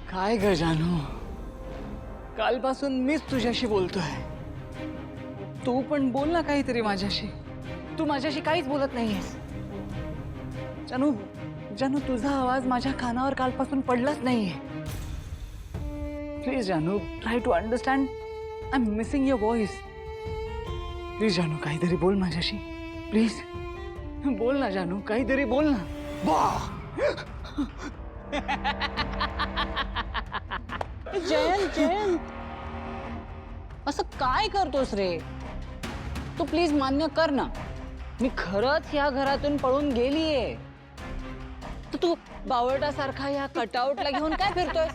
काय ग जानू, कालपासून मीच तुझ्याशी बोलतोय. तू पण बोल ना काहीतरी माझ्याशी. तू माझ्याशी काहीच बोलत नाहीयेस. जानू, जानू तुझा आवाज माझ्या कानावर कालपासून पडलाच नाहीये. प्लीज जानू, try to understand. I am missing your voice. Please जानू, काहीतरी बोल माझ्याशी. प्लीज बोल ना जानू, काहीतरी बोल ना. जयंत, जयंत, असं काय करतोस रे? तू प्लीज मान्य कर ना, मी खरंच या घरातून पळून गेलीये. तर तू बावळटासारखा या कटआउटला घेऊन काय फिरतोय?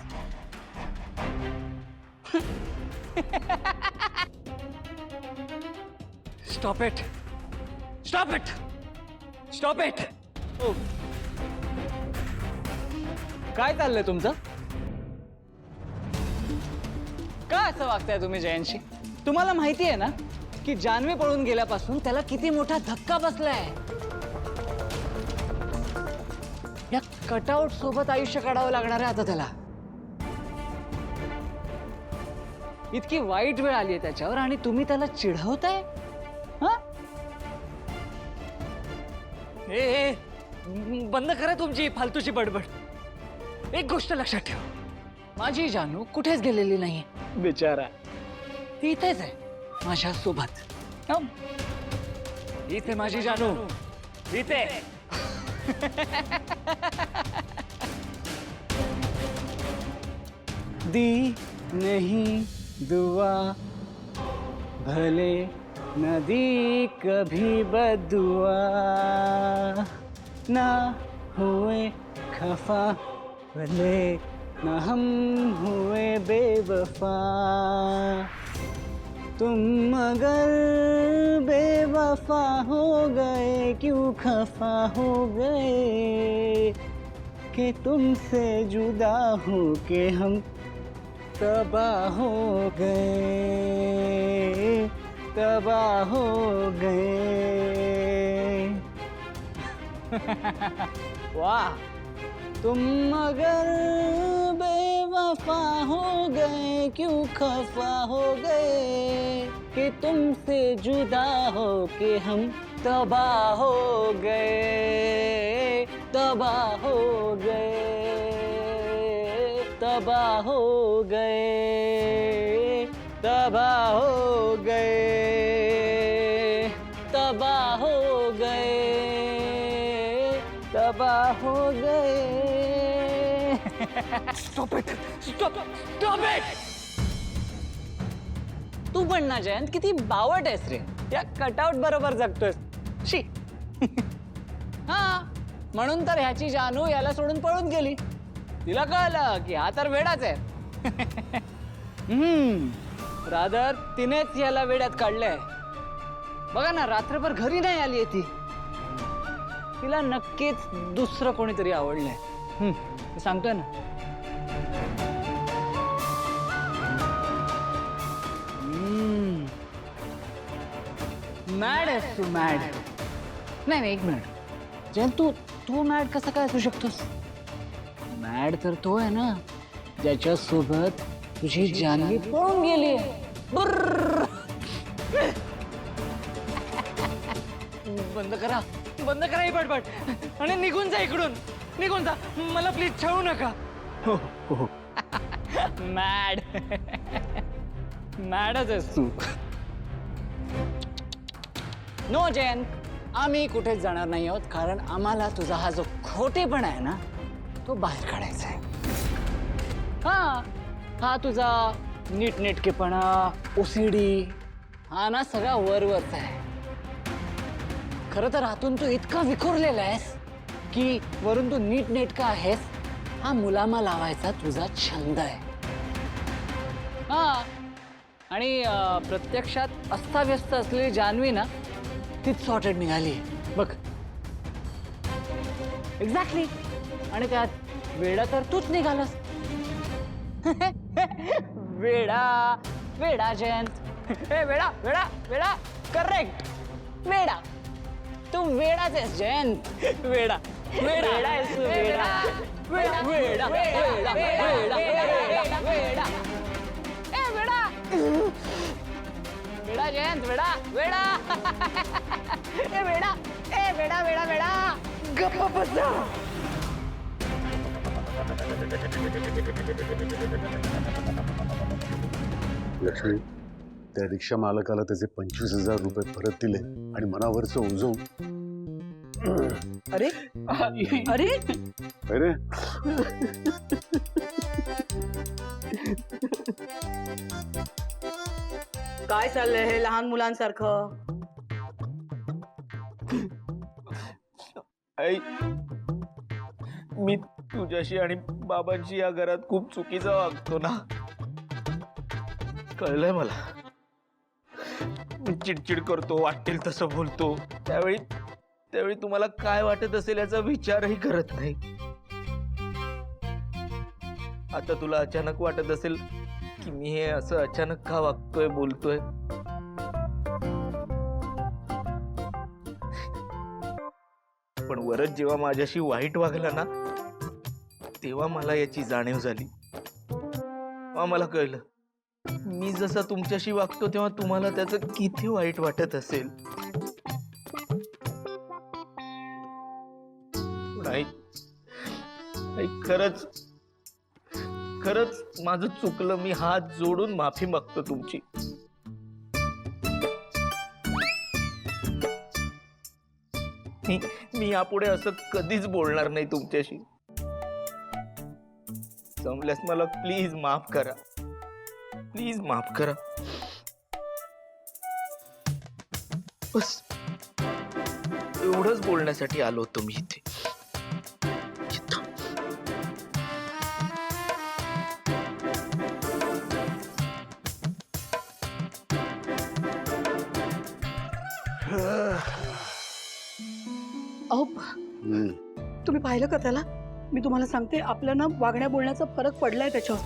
Stop it, stop it, stop it. काय चाललंय तुमचं? काय असं वागताय तुम्ही जयंतशी? तुम्हाला माहिती आहे ना की जान्हवी पळून गेल्यापासून त्याला किती मोठा धक्का बसलाय. या कटआउट सोबत आयुष्य काढावं लागणार आहे आता त्याला. इतकी वाईट वेळ आली आहे त्याच्यावर आणि तुम्ही त्याला चिढवताय. ए, बंद करा तुमची फालतूची बडबड. एक गोष्ट लक्षात ठेव, माझी जानू कुठेच गेलेली नाहीये. बिचारा ती इथेच आहे माझ्या सोबत. इथे माझी जानू, इथे. दी नहीं दुआ भले नदी कभी बदुआ, ना हुए खफा भले न हम हुए बेवफा. तुम मगर बेवफा हो गए, क्यों खफा हो गए कि तुमसे जुदा हो के हम तबाह हो गए, तबाह हो गए. वाह, तुम मगर बेवफा हो गए, क्यों खफा हो गए कि तुमसे जुदा हो के हम तबाह हो गए, तबाह हो गए, तबाह हो गए, तबाह हो गए, तबाह हो गए, तबाह हो गए. Stop it, stop, stop it. तू पण ना जयंत किती बावट आहेस रे. या कटआउट बरोबर जगतोयस. शी. हा, म्हणून तर ह्याची जानू याला सोडून पळून गेली. तिला कळलं की हा तर वेडाच आहे. रादर तिनेच याला वेड्यात काढलंय. बघा ना, रात्रभर घरी नाही आली आहे ती. तिला नक्कीच दुसरं कोणीतरी आवडलंय. मी सांगतोय ना. मॅड आहेस तू, मॅड. नाही नाही, एक मिनिट जयंत, तू मॅड कसा काय असू शकतोस? मॅड तर तो आहे ना ज्याच्यासोबत तुझी जान्हवी पळून गेली. बंद करा, बंद करा ही बडबड आणि निघून जा इकडून. निघून जा, मला प्लीज छळू नका. मॅड, मॅडच आहेस तू. नो जयंत, आम्ही कुठेच जाणार नाही आहोत, कारण आम्हाला तुझा हा जो खोटेपणा आहे ना तो बाहेर काढायचा आहे. हा तुझा नीटनेटकेपणा, ओसीडी, हा ना सगळा वरवरचा आहे. खरं तर आतून तू इतका विखुरलेला आहेस की वरून तू नीटनेटका आहेस. हा मुलामा लावायचा तुझा छंद आहे. आणि प्रत्यक्षात अस्ताव्यस्त असलेली जान्हवी ना तीच सॉर्टेड निघाली बघ. एक्झॅक्टली. आणि त्यात वेडा तर तूच निघालास. वेडा, वेडा जयंत. वेडा, वेडा, वेडा. करेक्ट, वेडा. तू वेडाच आहेस जयंत. वेडा, वेडा आहेस तू. वेडा, वेडा वेडा वेडा वेडा वेडा ए वेडा वेडा जयंत वेडा वेडा ए वेडा वेडा वेडा गप्प बसा. लक्ष्मी, त्या रिक्षा मालकाला त्याचे 25,000 रुपये परत दिले आणि मनावरचं ओझवून. अरे अरे अरे काय चाललंय हे लहान मुलांसारखं? आई, मी तुझ्याशी आणि बाबांशी या घरात खूप चुकीचा वागतो ना. कळलंय मला. मी चिडचिड करतो, वाटेल तसं बोलतो. त्यावेळी तुम्हाला काय वाटत असेल याचा विचारही करत नाही. आता तुला अचानक वाटत असेल की मी हे असं अचानक का वागतोय, बोलतोय. पण वरच जेव्हा माझ्याशी वाईट वागला ना, तेव्हा मला याची जाणीव झाली. मला कळलं मी जसा तुमच्याशी वागतो तेव्हा तुम्हाला त्याचं किती वाईट वाटत असेल. नाही, खरंच माझं चुकलं. मी हात जोडून माफी मागतो तुमची. मी यापुढे असं कधीच बोलणार नाही तुमच्याशी. जमल्यास मला प्लीज माफ करा. प्लीज माफ करा. बस एवढंच बोलण्यासाठी आलो होतो मी इथे. अहो तुम्ही पाहिलं का त्याला? मी तुम्हाला सांगते, आपल्या ना वागण्या बोलण्याचा फरक पडलाय त्याच्यावर.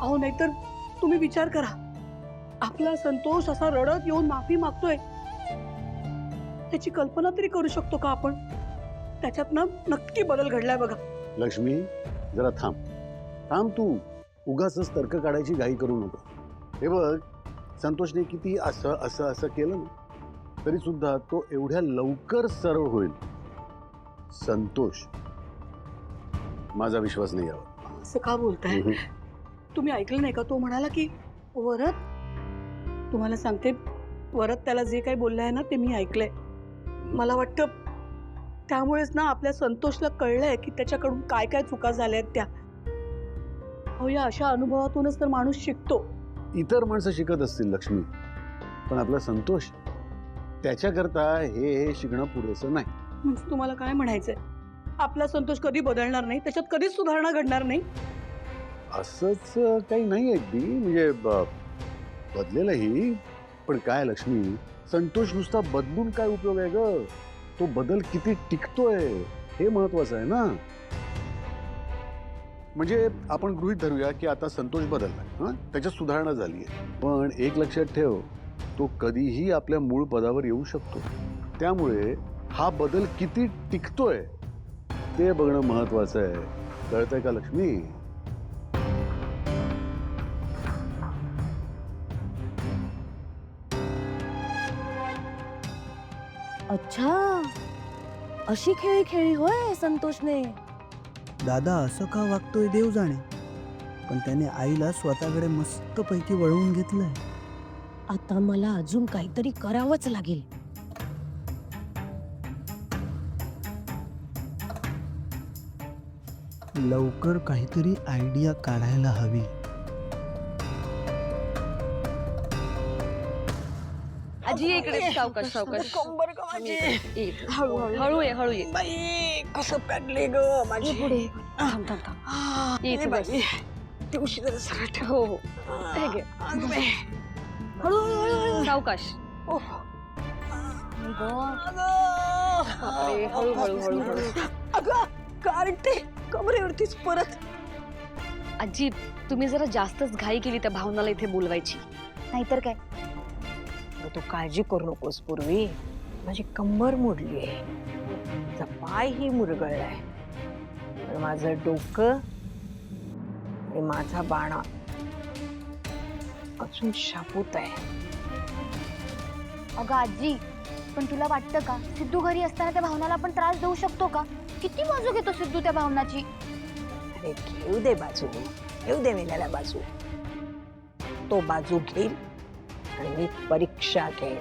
अहो नाहीतर तुम्ही विचार करा, आपला संतोष असा रडत येऊन माफी मागतोय, त्याची कल्पना तरी करू शकतो का आपण? त्याच्यात ना नक्की बदल घडलाय बघा. लक्ष्मी, जरा थांब तू. उगाच तर्क काढायची घाई करू नको. हे बघ, संतोषने किती असं असं असं केलं ना, तरी सुद्धा तो एवढ्या लवकर सरळ होईल संतोष माझा विश्वास नाही यावा. असं का बोलताय? तुम्ही ऐकलं नाही का? तो म्हणाला की वरद, तुम्हाला सांगते, वरद त्याला जे काही बोललाय ना ते मी ऐकलंय. मला वाटतं त्यामुळेच ना आपल्या संतोषला कळलंय की त्याच्याकडून काय काय चुका झाल्या आहेत त्या. अहो या अशा अनुभवातूनच तर माणूस शिकतो. इतर माणसं शिकत असतील लक्ष्मी, पण आपला संतोष त्याच्याकरता हे शिकणं पुरेसं नाही. म्हणजे तुम्हाला काय म्हणायचंय? आपला संतोष कधी बदलणार नाही, त्याच्यात कधीच सुधारणा घडणार नाही? असंच काही नाही अगदी, म्हणजे बदलेलंही. पण काय लक्ष्मी, संतोष नुसता बदलून काय उपयोग आहे ग? तो बदल किती टिकतोय हे महत्वाचं आहे ना. म्हणजे आपण गृहीत धरूया की आता संतोष बदलला, त्याच्यात सुधारणा झाली आहे. पण एक लक्षात ठेव, तो कधीही आपल्या मूळ पदावर येऊ शकतो. त्यामुळे हा बदल किती टिकतोय ते बघणं महत्वाचं आहे. कळतंय का लक्ष्मी? अच्छा, अशी खेळी खेळी होय संतोषने. दादा असं का वागतोय देव जाणे, पण त्याने आईला स्वतःकडे मस्तपैकी वळवून घेतलंय. आता मला अजून काहीतरी करावंच लागेल. लवकर काहीतरी आयडिया काढायला हवी. आजी इकडे सावकाश सावकाश. कंबर का माझी? हळू हळू ये हळू ये. बाई कसं पॅडले ग माझी. पुढे थांब थांब थांब. ये इथे बस. ते उशी जरा सरळ ठेव. हो हो हे घे. अगं बाई. हळू सावकाश. बापरे, हळू हळू हळू हळू. अगं कार्टे कमरेवरतीच परत. आजी तुम्ही जरा जास्तच घाई केली त्या भावनाला इथे बोलवायची. नाहीतर काय. तू काळजी करू नकोस पूर्वी, माझी कंबर मोडली आहे, पाय ही मुरगळलाय. पण माझं डोकं आणि माझा बाणा अजून शाबूत आहे. अगं आजी, पण तुला वाटतं का सिद्धू घरी असताना त्या भावनाला आपण त्रास देऊ शकतो का? किती बाजू घेतो सिद्धू त्या भावनाची. अरे घेऊ दे बाजू, घेऊ दे मेल्याला बाजू. तो बाजू घेईल आणि मी परीक्षा घेईल.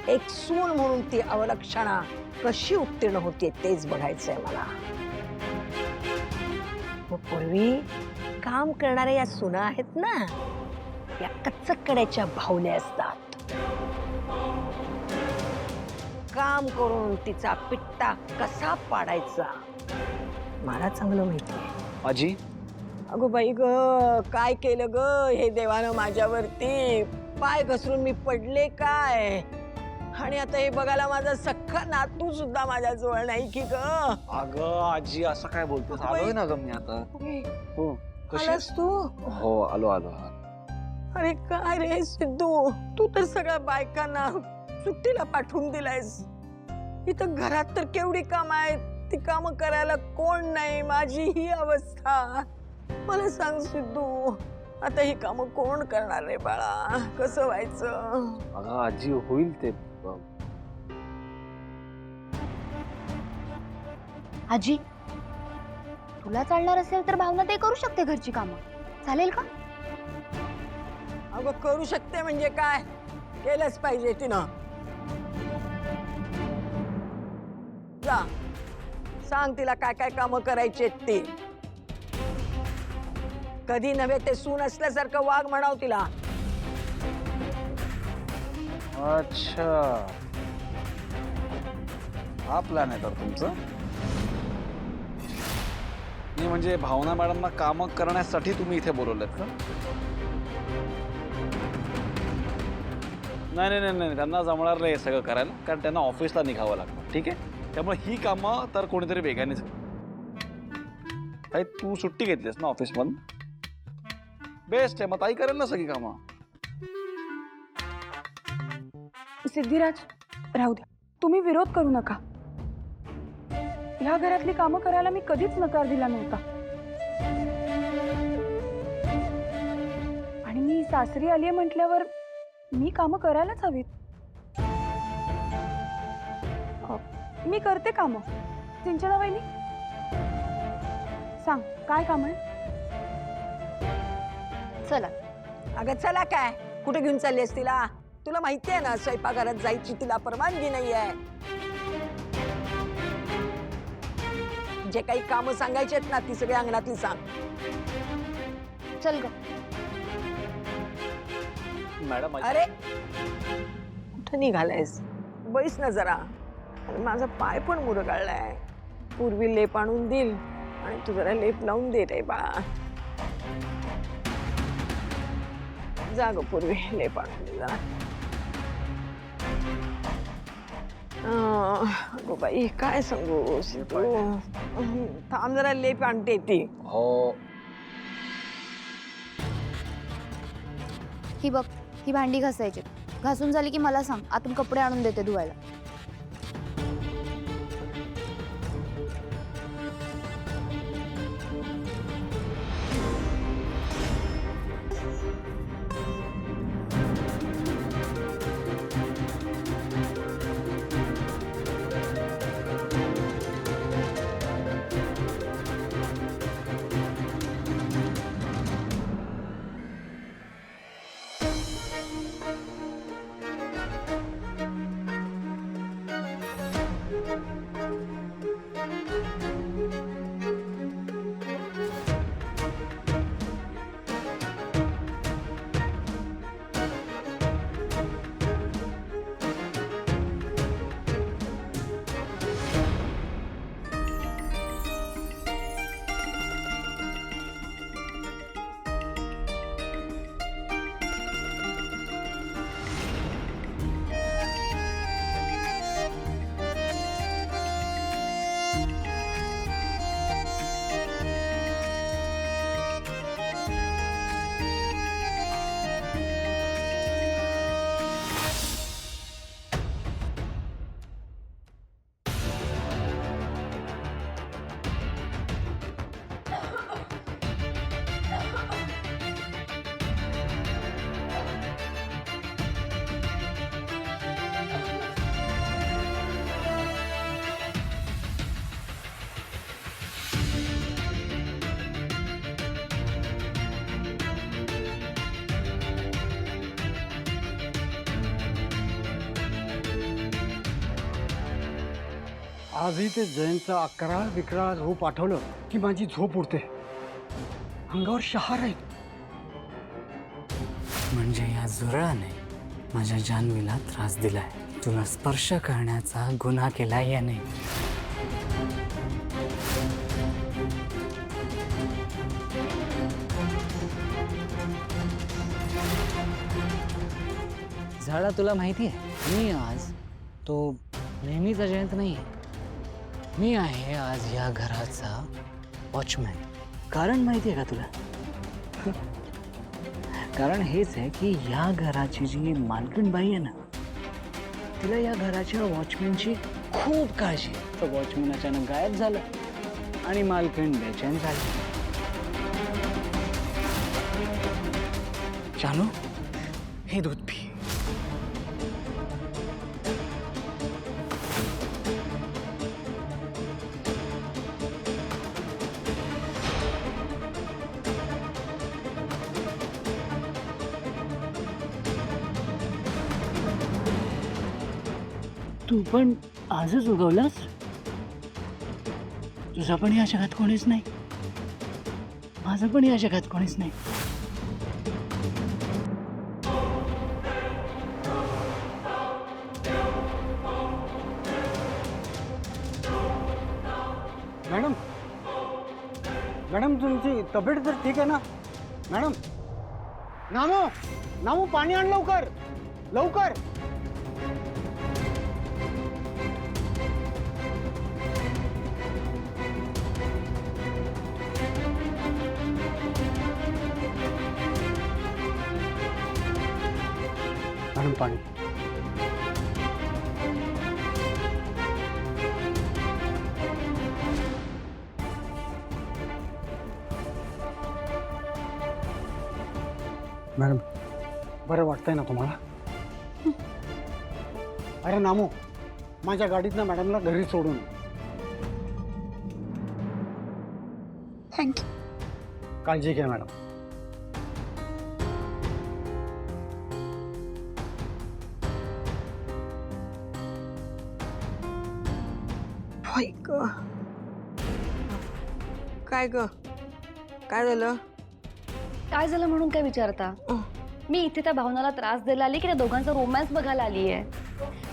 एक सून म्हणून ती अवलक्षणा कशी उत्तीर्ण होते तेच बघायचंय मला. मग पूर्वी काम करणाऱ्या या सुना आहेत ना, या कच्चकड्याच्या भावल्या असतात. काम करून तिचा पिट्टा कसा पाडायचा मला चांगलं माहितीये. आजी अगो बाई ग, काय केलं ग हे देवानं माझ्यावरती. पाय घसरून मी पडले काय. आणि आता हे बघायला माझा सख्खा नातू सुद्धा माझ्या जवळ नाही की ग. अगं आजी असं काय बोलतोस? आलोय ना ग मी आता. हो कशी आलास तू? हो आलो आलो. अरे काय रे सिद्धू, तू तर सगळ्या बायकांना सुट्टीला पाठवून दिलायस. इथं घरात तर केवढी काम आहेत, ती काम करायला कोण नाही. माझी ही अवस्था. मला सांग सिद्धू, आता ही काम कोण करणार रे बाळा? कसं व्हायचं? अगं आजी होईल ते. आजी, तुला चालणार असेल तर भावना ते करू शकते घरची कामं. चालेल का? अगं करू शकते म्हणजे काय? केलंच पाहिजे तिनं. जा सांग तिला काय काय कामं करायची ती. कधी नव्हे ते सून असल्यासारखं वाघ म्हणाव तिला. अच्छा हा प्लॅन आहे तर तुमचं? नाही म्हणजे भावना मॅडमना कामं करण्यासाठी तुम्ही इथे बोलवलेत का? नाही नाही नाही नाही, त्यांना जमणार नाही हे सगळं करायला, कारण त्यांना ऑफिसला निघावं लागतं. ठीक आहे, त्यामुळे ही कामं तर कोणीतरी वेगानेच. ताई तू सुट्टी घेतलीस ना ऑफिसमधून? बेस्ट आहे, मग ताई करेल ना सगळी कामं. सिद्धिराज, राहू द्या, तुम्ही विरोध करू नका. ह्या घरातली कामं करायला मी कधीच नकार दिला नव्हता. आणि मी सासरी आलीये म्हटल्यावर मी कामं करायलाच हवीत. मी करते कामं. सिंचना वहिनी, सांग काय काम आहे? चला. अगं चला काय, कुठे घेऊन चाललीस तिला? तुला माहिती आहे ना स्वयंपाकघरात जायची तिला परवानगी नाहीये. जे काही कामं सांगायची आहेत ना ती सगळी अंगणातली सांग. चल ग. मॅडम अरे कुठं निघालायस? बैस ना जरा. आणि माझा पाय पण मुरगाळलाय. पूर्वी लेप आणून देईल आणि तू जरा लेप लावून दे रे बाळा. जा ग पूर्वी, लेप आणून दे जरा. अगो बाई काय सांगू सिद्धू. थांब जरा, लेप आणते ती. हो ही बघ, ही भांडी घासायची. घासून झाली की मला सांग, आतून कपडे आणून देते धुवायला. आजही ते जयंतचं 11-11 झोप आठवलं की माझी झोप उडते. अंगावर शहार आहेत. म्हणजे या जुरळाने माझ्या जान्हवीला त्रास दिलाय. तुला स्पर्श करण्याचा गुन्हा केला याने. झाडा, तुला माहिती आहे मी आज तो नेहमीचा जयंत नाही आहे. मी आहे आज या घराचा वॉचमॅन. कारण माहिती आहे का तुला? कारण हेच आहे की या घराची जी मालकीण बाई आहे ना, तिला या घराच्या वॉचमॅनची खूप काळजी आहे. तो वॉचमॅन अचानक गायब झाला आणि मालकीण बेचैन झाली. जानू, हे दूध पी. तू पण आजच उगवलास? तुझा पण या जगात कोणीच नाही, माझं पण या जगात कोणीच नाही. मॅडम, मॅडम तुमची तब्येत तर ठीक आहे ना? मॅडम, नामू, नामू पाणी आण लवकर, लवकर. मॅडम पाणी. मॅडम, बरं वाटतंय ना तुम्हाला? अरे नामू, माझ्या गाडीत ना मॅडमला घरी सोडून. थँक्यू. काळजी घ्या मॅडम. ऐक, काय ग, काय झालं? काय झालं म्हणून काय विचारता? मी इथे त्या भावनाला त्रास द्यायला आली की त्या दोघांचा रोमॅन्स बघायला आली आहे?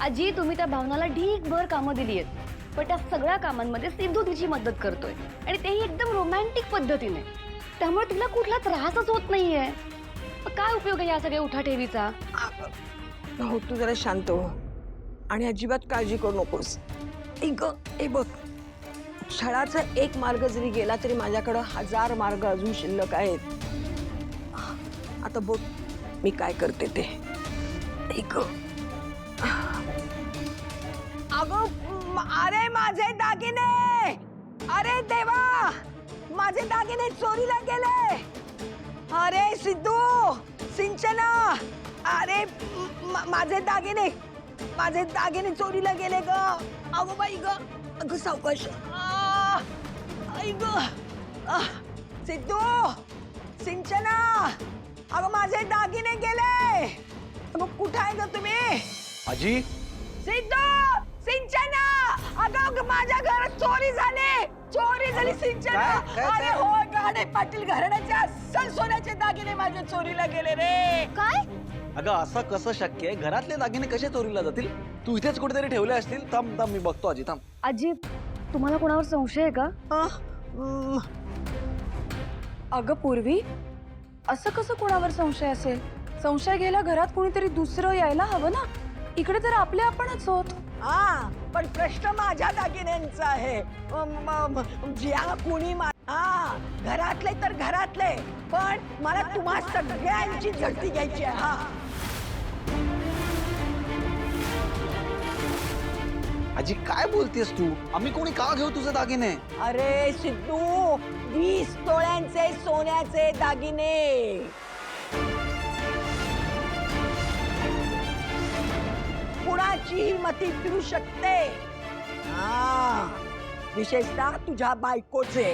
आजी, तुम्ही त्या भावनाला ढीकभर कामं दिली आहेत, पण त्या सगळ्या कामांमध्ये सिद्धू तिची मदत करतोय आणि तेही एकदम रोमॅन्टिक पद्धतीने. त्यामुळे तिला कुठला त्रासच होत नाहीये. काय उपयोग आहे या सगळ्या उठाठेवीचा? हो, तू जरा शांत हो आणि अजिबात काळजी करू नकोस. ए बघ, छळाचा एक मार्ग जरी गेला तरी माझ्याकडं 1000 मार्ग अजून शिल्लक आहेत. आता बघ मी काय करते ते. अगं, अरे माझे दागिने, अरे देवा, माझे दागिने चोरीला गेले. अरे सिद्धू, सिंचना, अरे माझे दागिने चोरीला गेले ग. अगो बाई ग, अगं सावकाश. आई ग, सिद्धू, सिंचना, अगं माझे दागिने गेले. अगं कुठं आहे ग तुम्ही? आजी, सिद्धू, सिंचना, अगं माझ्या घरात चोरी झाली सिंचना. अरे हो गाडे पाटील घराण्याचे अस्सल सोन्याचे दागिने माझे चोरीला गेले रे. काय? अगं असं कसं शक्य आहे? घरातले दागिने कसे चोरीला जातील? तू इथेच कुठेतरी ठेवले असतील. थांब थांब, मी बघतो आजी, थांब. आजी, तुम्हाला कोणावर संशय आहे का? अगं पूर्वी, असं कसं कोणावर संशय असेल? संशय घ्यायला घरात कोणीतरी दुसरं यायला हवं ना. इकडे तर आपले आपणच होत. हा, पण प्रश्न माझ्या दागिन्यांचा आहे. ज्या कुणी घरातले तर घरातले, पण मला तुम्हा सगळ्यांची झडती घ्यायची आहे. हा आजी, काय बोलतेस तू? आम्ही कोणी का घेऊ तुझे दागिने? अरे सिद्धू, 20 तोळ्यांचे सोन्याचे दागिने. कुणाचीही मती फिरू शकते. हा, विशेषतः तुझ्या बायकोचे.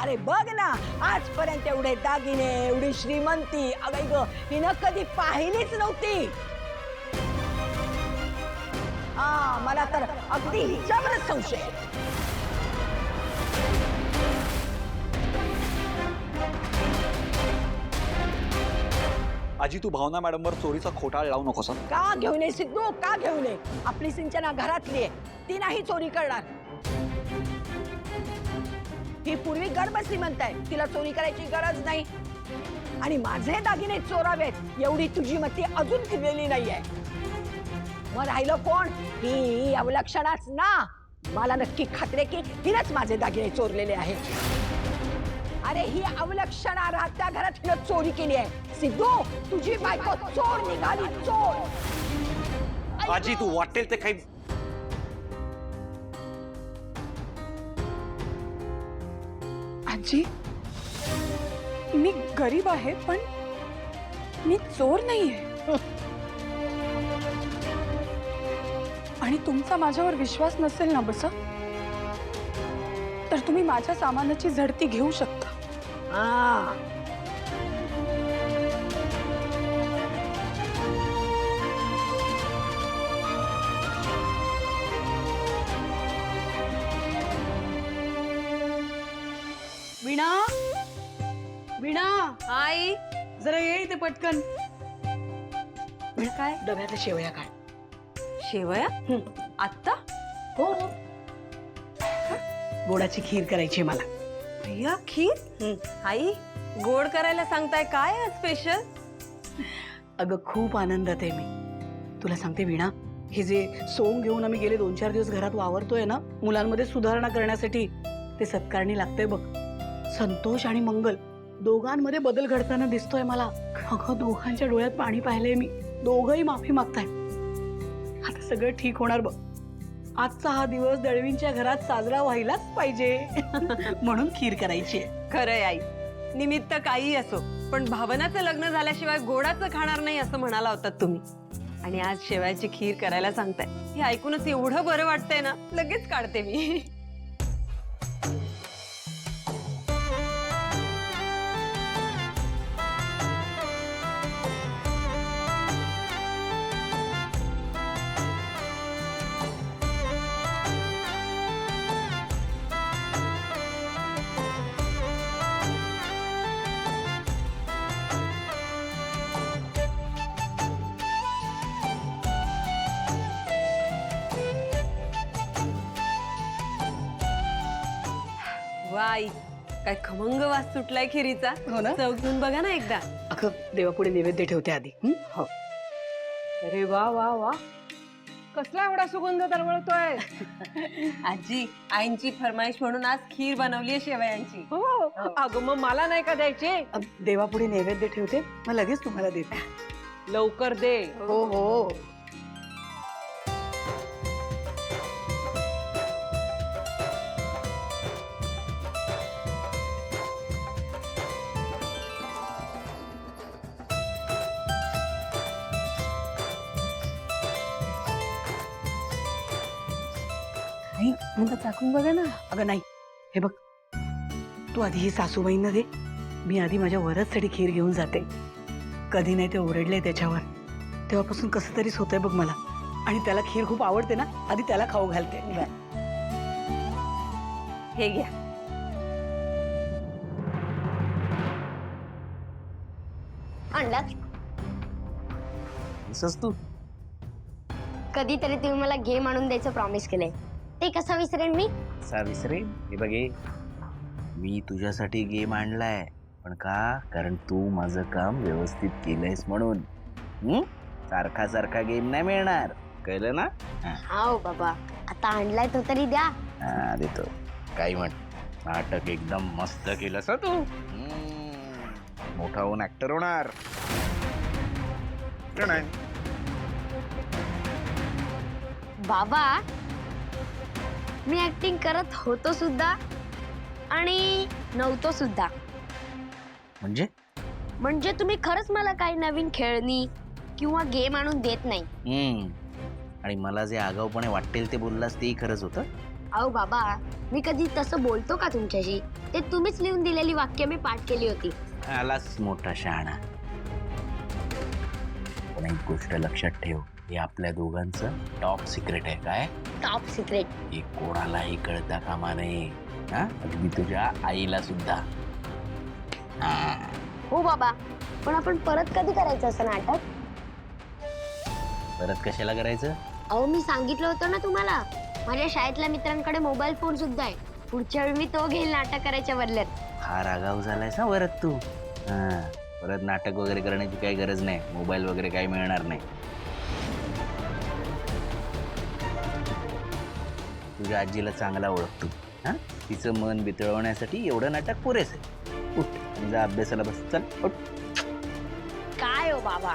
अरे बघ ना, आजपर्यंत एवढे दागिने, एवढी श्रीमंती अगं ग हिनं कधी पाहिलीच नव्हती. हा मला तर अगदी हिच्यावरच संशय आहे. आजी तू भावना मॅडमवर चोरीचा खोटाळ लावू नकोस हं? का घेऊ नये सिद्धू, का घेऊ नये? आपली सिंचना घरातली आहे, ती नाही चोरी करणार. ही पूर्वी गर्भ श्रीमंत आहे, तिला चोरी करायची गरज नाही. आणि माझे दागिने चोरावेत एवढी तुझी मती अजून फिरलेली नाहीये. मग राहिलं कोण? ही अवलक्षणाच ना. मला नक्की खात्री आहे की हिनच माझे दागिने चोरलेले आहेत. अरे ही अवलक्षणा राहत्या घरात हिनं चोरी केली आहे. सिद्धू तुझी बायको चोर निघाली, चोर. आजी तू वाटेल ते काही आजी मी गरीब आहे पण मी चोर नाहीये. आणि तुमचा माझ्यावर विश्वास नसेल ना बसा, तर तुम्ही माझ्या सामानाची झडती घेऊ शकता. हा वीणा, वीणा आई जरा ये इथे पटकन. काय डब्यातल्या शेवया काढ. शेवया आत्ता? हो गोडाची खीर करायची मला. भैया खीर? आई गोड करायला सांगताय काय स्पेशल? अगं खूप आनंदात आहे मी. तुला सांगते वीणा, हे जे सोंग घेऊन आम्ही गेले 2-4 दिवस घरात वावरतोय ना मुलांमध्ये सुधारणा करण्यासाठी, ते सत्कारणी लागतंय बघ. संतोष आणि मंगल दोघांमध्ये बदल घडताना दिसतोय मला. अगं दोघांच्या डोळ्यात पाणी पाहिलंय मी. दोघंही माफी मागताय. आता सगळं ठीक होणार बघ. आजचा हा दिवस दळवींच्या घरात साजरा व्हायलाच पाहिजे. म्हणून खीर करायची आहे. खरंय आई, निमित्त काही असो पण भावनाचं लग्न झाल्याशिवाय गोडाचं खाणार नाही असं म्हणाला होतात तुम्ही. आणि आज शेवयाची खीर करायला सांगताय, हे ऐकूनच एवढं बरं वाटतंय ना, लगेच काढते मी. वाई काय खमंग वास सुटलाय खिरीचा. हो ना? चव घेऊन बघा ना एकदा. अगं देवापुढे नैवेद्य ठेवते आधी. हो अरे वा वा वा, कसला एवढा सुगंध दरवळतोय. आजी आईंची फरमाईश म्हणून आज खीर बनवलीये शेवयांची. हो अगं मग मला नाही का द्यायचे? देवापुढे नैवेद्य ठेवते, मग लगेच तुम्हाला देते. लवकर दे. हो हो. चाकून बघा ना. अगं नाही, हे बघ तू आधी ही सासूबाईंना दे. मी आधी माझ्या वरचसाठी खीर घेऊन जाते. कधी नाही ते ओरडले त्याच्यावर, तेव्हापासून कसं तरीच होतंय बघ मला. आणि त्याला खीर खूप आवडते ना, आधी त्याला खाऊ घालते. हे घ्या. आणलात तू कधीतरी तुम्ही मला गेम आणून द्यायचं प्रॉमिस केलंय, ते कसं विसरेन मी? विसरे हे बघे, मी तुझ्यासाठी गेम आणलाय, पण का? कारण तू माझं काम व्यवस्थित केलंयस म्हणून. सारखा सारखा गेम नाही मिळणार, कळलं ना? हाव बाबा, आता आणलाय तो तरी द्या. हा देतो. काही म्हण, नाटक एकदम मस्त केलंस तू. मोठा होऊन ऍक्टर होणार. बाबा मी ऍक्टिंग करत होतो सुद्धा आणि नव्हतो सुद्धा. म्हणजे तुम्ही खरंच मला काही नवीन खेळणी किंवा गेम आणून देत नाही. आणि मला जे आगाऊपणे वाटेल ते बोललास तेही खरंच होतं. अहो बाबा, मी कधी तसं बोलतो का तुमच्याशी? ते तुम्हीच लिहून दिलेली वाक्य मी पाठ केली होती. आलास मोठा शहाणा. पण एक गोष्ट लक्षात ठेव, हे आपल्या दोघांचं टॉप सिक्रेट आहे. काय टॉप सिक्रेट. हे कोणालाही कळता कामा नये. हा, अगदी तुझ्या आईला सुद्धा. हो बाबा, पण आपण परत कधी करायचं असं नाटक? परत कशाला करायचं? अहो मी सांगितलं होतं ना तुम्हाला, माझ्या शाळेतल्या मित्रांकडे मोबाईल फोन सुद्धा आहे. पुढच्या वेळी मी तो घेईल नाटक करायच्या बदल्यात. फार आगाऊ झालायस ना वरद तू. हा, परत नाटक वगैरे करण्याची काही गरज नाही. मोबाईल वगैरे काही मिळणार नाही. तुझ्या आजीला चांगला ओळखतो. हा, तिचं मन बितळवण्यासाठी एवढं नाटक पुरेस आहे. उठ आणि जा अभ्यासाला बस. चल उठ. काय हो बाबा?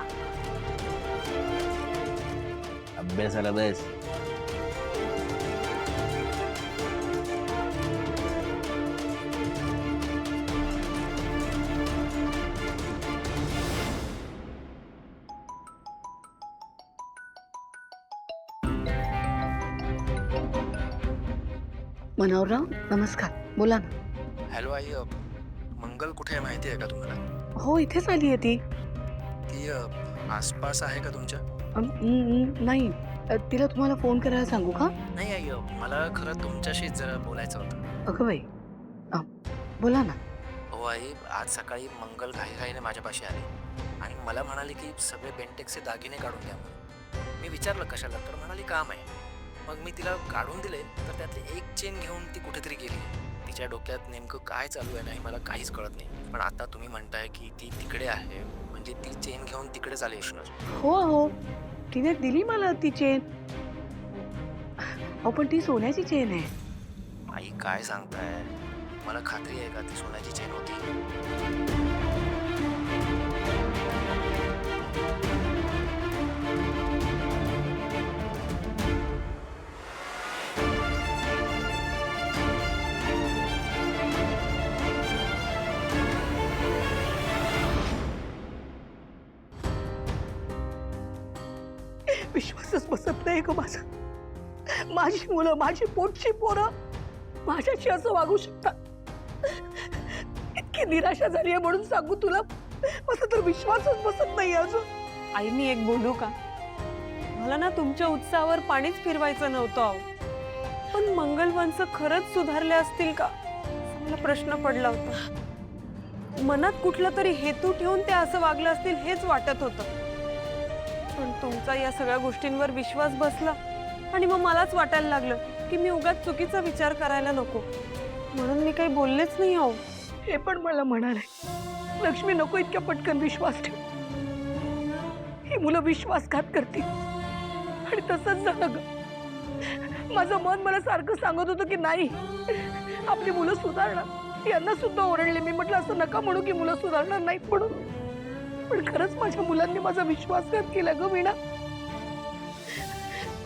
अभ्यासाला बस. मनोहरराव नमस्कार, बोला ना. हॅलो आई, मंगल कुठे आहे माहिती आहे का तुम्हाला? हो इथेच आली आहे ती. ती आसपास आहे का तुमच्या? नाही, तिला तुम्हाला फोन करायला सांगू का? नाही आई, मला खरं तुमच्याशीच जरा बोलायचं होतं. अगं बाई, बोला ना. हो आई, आज सकाळी मंगल घाईघाईने माझ्यापाशी आली आणि मला म्हणाली की सगळे बेंटेक्सचे दागिने काढून द्या म्हणून. मी विचारलं कशाला, तर म्हणाली काम आहे. मग मी तिला काढून दिले, तर त्यातली एक चेन घेऊन ती कुठेतरी गेली. तिच्या डोक्यात नेमकं काय चालू आहे नाही मला काहीच कळत नाही. पण आता तुम्ही म्हणताय की ती तिकडे आहे, म्हणजे ती चेन घेऊन तिकडेच आली असणार. हो, तिने दिली मला ती चेन. अहो पण ती सोन्याची चेन आहे. आई काय सांगताय? मला खात्री आहे का ती सोन्याची चेन होती? विश्वासच बसत नाही ग माझा. माझी मुलं, माझी पोटची पोरं माझ्याशी असं वागू शकतात. इतकी निराशा झाली आहे म्हणून सांगू तुला, माझा तर विश्वासच बसत नाही अजून. आई मी एक बोलू का? मला ना तुमच्या उत्साहावर पाणीच फिरवायचं नव्हतं अहो. पण मंगलवांचं खरंच सुधारले असतील का असा मला प्रश्न पडला होता. मनात कुठला तरी हेतू ठेवून ते असं वागलं असतील हेच वाटत होतं. पण तुमचा या सगळ्या गोष्टींवर विश्वास बसला आणि मग मलाच वाटायला लागलं की मी उगाच चुकीचा विचार करायला नको, म्हणून मी काही बोललेच नाही अहो. हे पण मला म्हणाले, लक्ष्मी नको इतक्या पटकन विश्वास ठेव. ही मुलं विश्वासघात करतील आणि तसंच झालं ग. माझं मन मला सारखं सांगत होतं की नाही, आपली मुलं सुधारणार. यांना सुद्धा ओरडले मी, म्हटलं असं नका म्हणू की मुलं सुधारणार नाहीत म्हणून. पण खरंच माझ्या मुलांनी माझा विश्वासघात केला ग वीणा.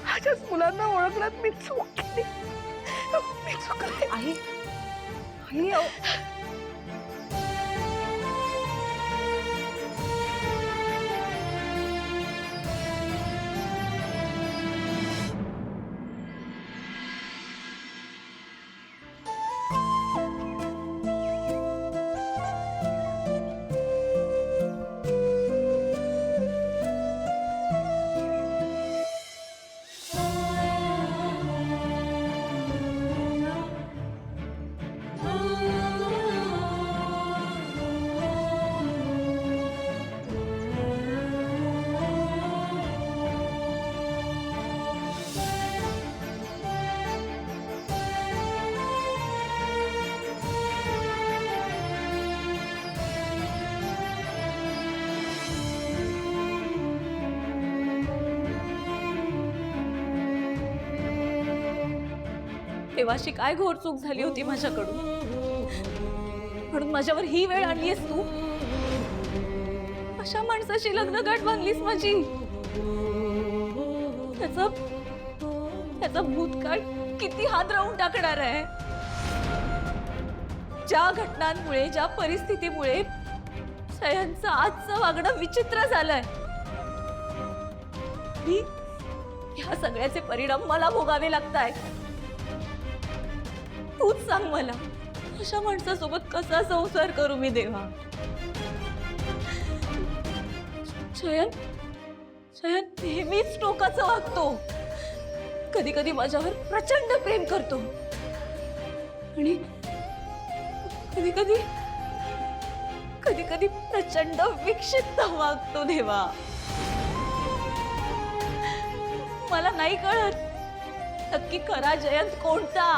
माझ्याच मुलांना ओळखण्यात मी चूक केली. मी चुकले. आई आई अहो. तेव्हाशी काय घोर चूक झाली होती माझ्याकडून, म्हणून माझ्यावर ही वेळ आणलीस तू. अशा माणसाशी लग्न गाठ बांधलीस माझी. त्याचा भूतकाळ किती हादरवून टाकणार आहे. ज्या घटनांमुळे, ज्या परिस्थितीमुळे सयांचं आजचं वागणं विचित्र झालंय, ह्या सगळ्याचे परिणाम मला भोगावे लागतायत. तूच सांग मला, अशा माणसासोबत कसा संसार करू मी देवा? जयंत नेहमीच टोकाचं वागतो. कधी कधी माझ्यावर प्रचंड प्रेम करतो आणि कधी कधी कधी कधी प्रचंड विक्षिप्त वागतो. देवा, मला नाही कळत नक्की खरा जयंत कोणता.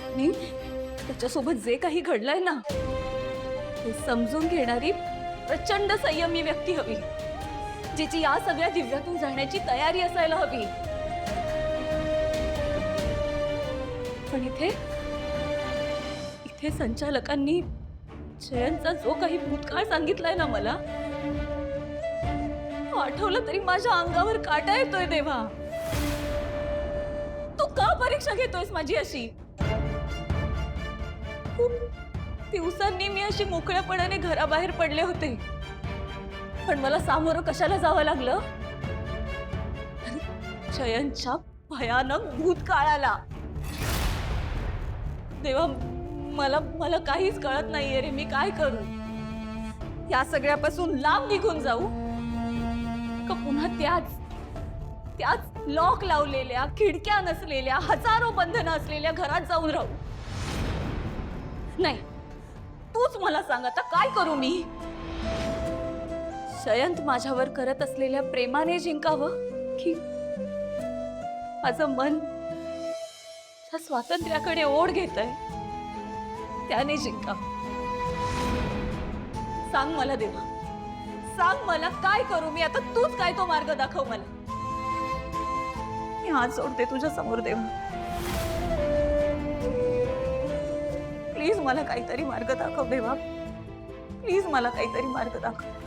आणि त्याच्यासोबत जे काही घडलंय ना ते समजून घेणारी प्रचंड संयमी व्यक्ती हवी, जिची या सगळ्या दिव्यातून जाण्याची तयारी असायला हवी. पण इथे संचालकांनी जयंतचा जो काही भूतकाळ सांगितलाय ना मला, आठवलं तरी माझ्या अंगावर काटा येतोय. देवा, तू का परीक्षा घेतोयस माझी अशी? खूप दिवसांनी मी अशी मोकळ्यापणाने घराबाहेर पडले होते, पण मला सामोरं कशाला जावं लागलं? जयंतच्या भयानक भूतकाळाला. देवा, मला काहीच कळत नाहीये रे. मी काय करू? या सगळ्यापासून लांब निघून जाऊ का पुन्हा त्याच लॉक लावलेल्या, खिडक्या नसलेल्या, हजारो बंधनं असलेल्या घरात जाऊन राहू? नाही, तूच मला सांग आता काय करू मी? जयंत माझ्यावर करत असलेल्या प्रेमाने जिंकावं की माझं मन त्या स्वातंत्र्याकडे ओढ घेतंय त्याने जिंकावं? सांग मला देवा, सांग मला काय करू मी आता? तूच काय तो मार्ग दाखव मला. मी हात जोडते तुझ्या समोर देवा, प्लीज मला काहीतरी मार्ग दाखव देवा. प्लीज मला काहीतरी मार्ग दाखव.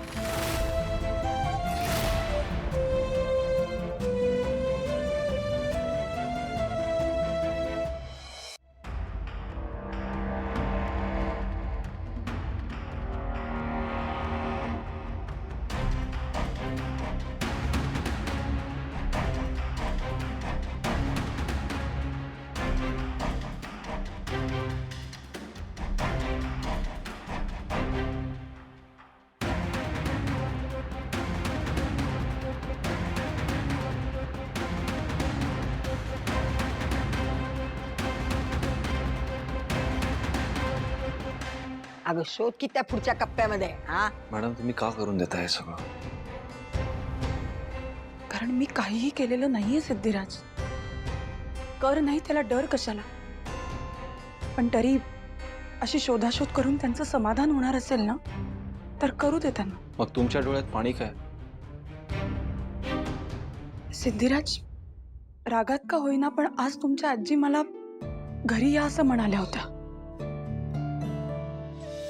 अगं शोध की त्या पुढच्या कप्प्यामध्ये. हा, मॅडम तुम्ही का करून देता हे सगळं? कारण मी काहीही केलेलं नाहीये सिद्धिराज. कर नाही त्याला डर कशाला? पण तरी अशी शोधाशोध करून त्यांचं समाधान होणार असेल ना तर करू दे त्यांना. मग तुमच्या डोळ्यात पाणी काय? सिद्धिराज, रागात का होईना पण आज तुमच्या आजी मला घरी या असं म्हणाल्या होत्या.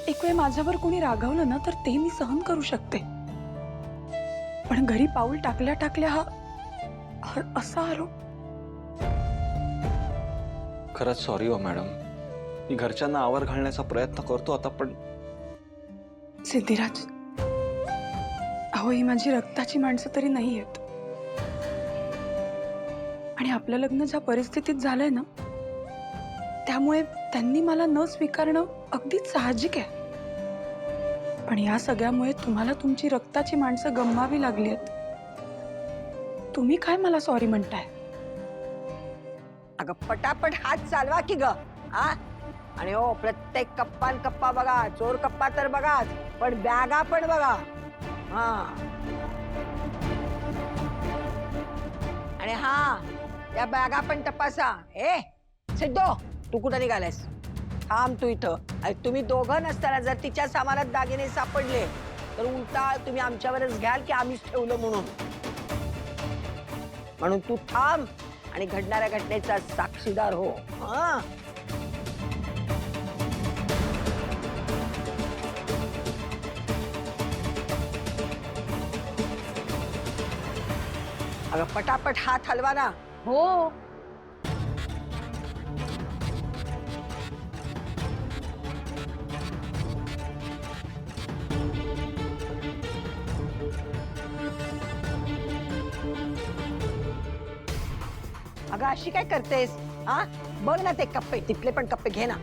एक वेळ माझ्यावर कोणी रागावलं ना तर ते मी सहन करू शकते, पण घरी पाऊल टाकल्या टाकल्या हा असा आरोप. खरंच सॉरी हो मॅडम, मी घरच्यांना आवर घालण्याचा प्रयत्न करतो आता, पण सिद्धिराज, अहो ही माझी रक्ताची माणसं तरी नाही आहेत. आणि आपलं लग्न ज्या परिस्थितीत झालंय ना त्यामुळे त्यांनी मला न स्वीकारणं अगदीच साहजिक आहे. पण या सगळ्यामुळे तुम्हाला तुमची रक्ताची माणसं गमवावी लागली आहेत. तुम्ही काय मला सॉरी म्हणताय? अगं पटापट हात चालवा की ग. हा, आणि हो प्रत्येक कप्पा बघा. चोर कप्पा तर बघाच, पण बॅगा पण बघा. हा, आणि हा त्या बॅगा पण तपासा. ए सिद्धो, तू कुठं निघालायस? थांब तू इथं. आणि तुम्ही दोघं नसताना जर तिच्या सामानात दागिने सापडले तर उलटा तुम्ही आमच्यावरच घ्याल की आम्हीच ठेवलं म्हणून तू थांब आणि घडणाऱ्या घटनेचा साक्षीदार हो. हा, अगं पटापट हात हलवा ना. हो, अगं अशी काय करतेस? हा, बघ ना ते कप्पे, तिथले पण कप्पे घे ना.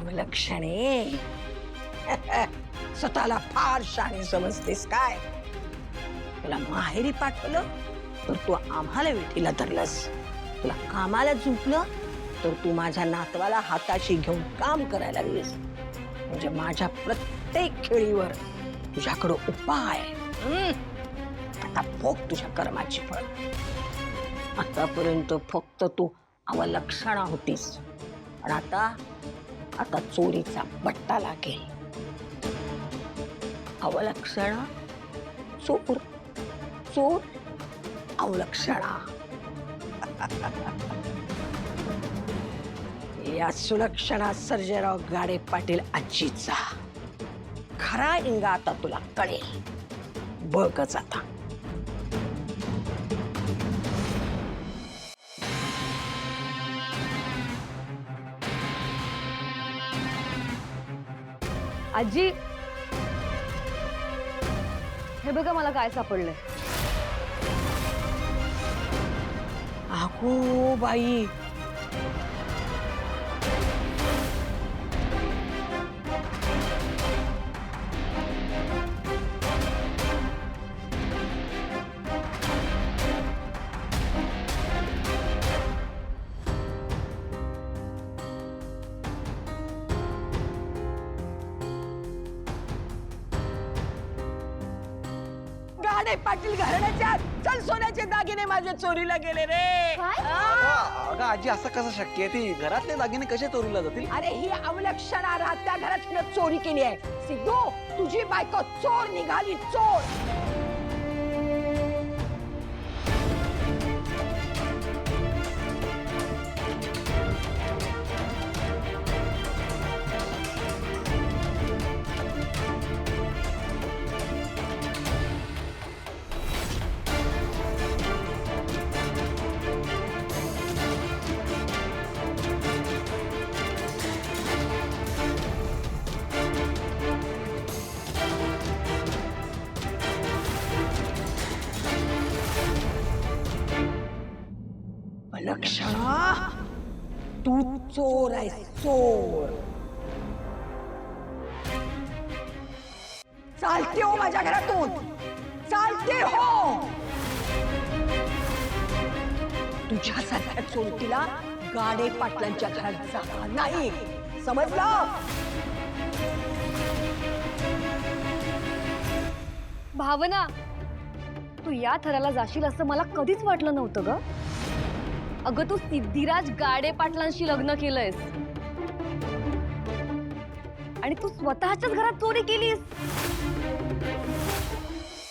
अवलक्षणे स्वतःला फार शाणी समजतेस काय? तुला माहेरी पाठवलं तर तू आम्हाला वेठीला धरलंस, तुला कामाला झुकलं तर तू माझ्या नातवाला हाताशी घेऊन काम करायला लागलीस. म्हणजे माझ्या प्रत्येक खेळीवर तुझ्याकडं उपाय. आता भोग तुझ्या कर्माची फळ. आतापर्यंत फक्त तू अवलक्षणा होतीस, पण आता चोरीचा बट्टा लागेल. अवलक्षणा चोर, चोर अवलक्षणा. या सुलक्षणा सर्जेराव गाडे पाटील आजीचा खरा इंगा आता तुला कळेल. बघच आता. आजी, हे बघा मला काय सापडलंय. अगो बाई, गाडे पाटील घराण्याच्या चल सोन्याचे दागिने माझे चोरीला गेले रे. अगं आजी, असं कसं शक्य आहे? ती घरातले दागिने कसे चोरीला जातील? अरे ही अवलक्षणा राहत्या घरात हिनं चोरी केली आहे. सिद्धू, तुझी बायको चोर निघाली, चोर. लक्षणा, तू चोर आहे, चोर. चालते हो माझ्या घरातून, चालते हो. तुझ्यासारख्या चोरटीला गाडे पाटलांच्या घरात जागा नाही, समजलं? भावना, तू या थराला जाशील असं मला कधीच वाटलं नव्हतं ग. अगं, तू सिद्धिराज गाडे पाटलांशी लग्न केलंयस आणि तू स्वतःच्याच घरात चोरी केलीस.